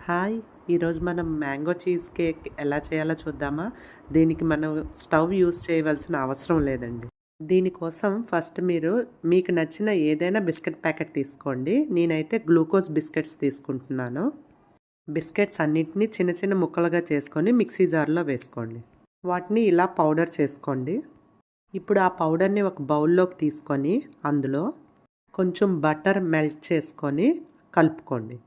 Hi! ఈరోజు మనం mango cheese cake ఎలా చేయాలో చూద్దామా? దీనికి మనం స్టవ్ యూజ్ చేయవలసిన అవసరం లేదండి. దీనికోసం ఫస్ట్ మీకు నచ్చిన ఏదైనా బిస్కెట్ ప్యాకెట్ తీసుకోండి. నేనైతే గ్లూకోజ్ బిస్కెట్స్ తీసుకుంటున్నాను. బిస్కెట్స్ అన్నిటిని చిన్న చిన్న ముక్కలుగా చేసుకొని మిక్సీ జార్లో వేసుకోండి. వాటిని ఇలా పౌడర్ చేసుకోండి. ఇప్పుడు ఆ పౌడర్ని ఒక బౌల్లోకి తీసుకొని అందులో కొంచెం బటర్ మెల్ట్ చేసుకొని కలుపుకోండి.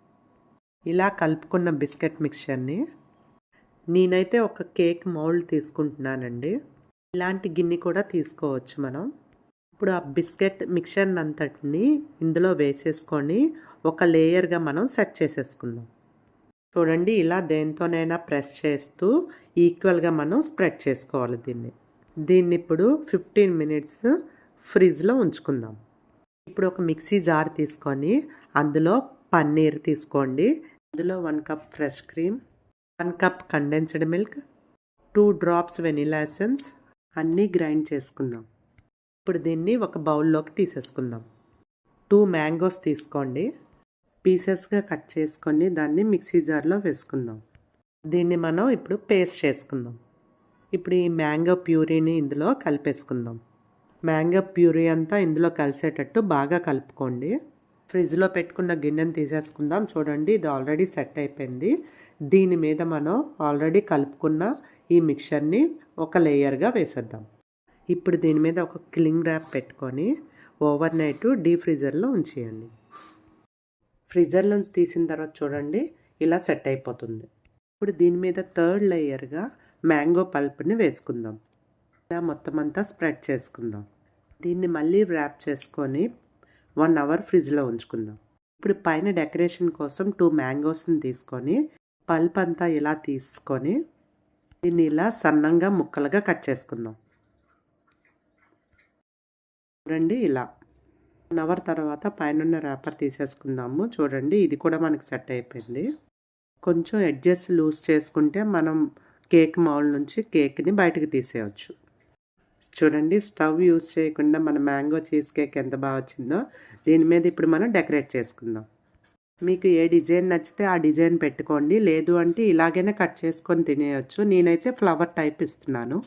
ఇలా కలుపుకున్న బిస్కెట్ మిక్చర్ని నేనైతే ఒక కేక్ మౌల్డ్ తీసుకుంటున్నానండి. ఇలాంటి గిన్నె కూడా తీసుకోవచ్చు మనం. ఇప్పుడు ఆ బిస్కెట్ మిక్చర్ని అంతటిని ఇందులో వేసేసుకొని ఒక లేయర్గా మనం సెట్ చేసేసుకుందాం. చూడండి, ఇలా దేనితోనైనా ప్రెస్ చేస్తూ ఈక్వల్గా మనం స్ప్రెడ్ చేసుకోవాలి దీన్ని ఇప్పుడు 15 మినిట్స్ ఫ్రిడ్జ్లో ఉంచుకుందాం. ఇప్పుడు ఒక మిక్సీ జార్ తీసుకొని అందులో పన్నీర్ తీసుకోండి. అందులో 1 cup fresh cream, 1 cup condensed milk, 2 drops vanilla essence అన్నీ గ్రైండ్ చేసుకుందాం. ఇప్పుడు దీన్ని ఒక బౌల్లోకి తీసేసుకుందాం. 2 మ్యాంగోస్ తీసుకోండి. పీసెస్గా కట్ చేసుకొని దాన్ని మిక్సీ జార్లో వేసుకుందాం. దీన్ని మనం ఇప్పుడు పేస్ట్ చేసుకుందాం. ఇప్పుడు ఈ మ్యాంగో ప్యూరీని ఇందులో కలిపేసుకుందాం. మ్యాంగో ప్యూరీ అంతా ఇందులో కలిసేటట్టు బాగా కలుపుకోండి. ఫ్రిడ్జ్లో పెట్టుకున్న గిన్నెను తీసేసుకుందాం. చూడండి, ఇది ఆల్రెడీ సెట్ అయిపోయింది. దీని మీద మనం ఆల్రెడీ కలుపుకున్న ఈ మిక్చర్ని ఒక లేయర్గా వేసేద్దాం. ఇప్పుడు దీని మీద ఒక క్లింగ్ ర్యాప్ పెట్టుకొని ఓవర్ నైట్ డీప్ ఫ్రీజర్లో ఉంచేయండి. ఫ్రీజర్లోంచి తీసిన తర్వాత చూడండి, ఇలా సెట్ అయిపోతుంది. ఇప్పుడు దీని మీద థర్డ్ లేయర్గా మ్యాంగో పల్ప్ని వేసుకుందాం. ఇలా మొత్తం అంతా స్ప్రెడ్ చేసుకుందాం. దీన్ని మళ్ళీ ర్యాప్ చేసుకొని 1 అవర్ ఫ్రిడ్జ్లో ఉంచుకుందాం. ఇప్పుడు పైన డెకరేషన్ కోసం 2 మ్యాంగోస్ని తీసుకొని పల్ప్ అంతా ఇలా తీసుకొని దీన్ని ఇలా సన్నంగా ముక్కలుగా కట్ చేసుకుందాం. చూడండి, ఇలా 1 అవర్ తర్వాత పైన ర్యాపర్ తీసేసుకుందాము. చూడండి, ఇది కూడా మనకి సెట్ అయిపోయింది. కొంచెం ఎడ్జెస్ లూజ్ చేసుకుంటే మనం కేక్ మౌల్డ్ నుంచి కేక్ని బయటకు తీసేయచ్చు. చూడండి, స్టవ్ యూజ్ చేయకుండా మన మ్యాంగో చీజ్ కేక్ ఎంత బాగా వచ్చిందో. దీని మీద ఇప్పుడు మనం డెకరేట్ చేసుకుందాం. మీకు ఏ డిజైన్ నచ్చితే ఆ డిజైన్ పెట్టుకోండి. లేదు అంటే ఇలాగైనా కట్ చేసుకొని తినేయచ్చు. నేనైతే ఫ్లవర్ టైప్ ఇస్తున్నాను.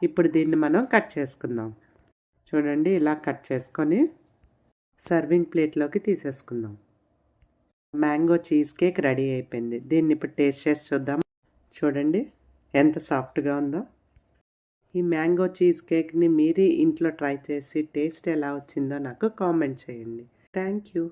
ఇప్పుడు దీన్ని మనం కట్ చేసుకుందాం. చూడండి, ఇలా కట్ చేసుకొని సర్వింగ్ ప్లేట్లోకి తీసేసుకుందాం. మ్యాంగో చీజ్ కేక్ రెడీ అయిపోయింది. దీన్ని ఇప్పుడు టేస్ట్ చేసి చూద్దాం. చూడండి, ఎంత సాఫ్ట్గా ఉందో. ఈ మ్యాంగో చీజ్ కేక్ని మీరే ఇంట్లో ట్రై చేసి టేస్ట్ ఎలా వచ్చిందో నాకు కామెంట్ చేయండి. Thank you.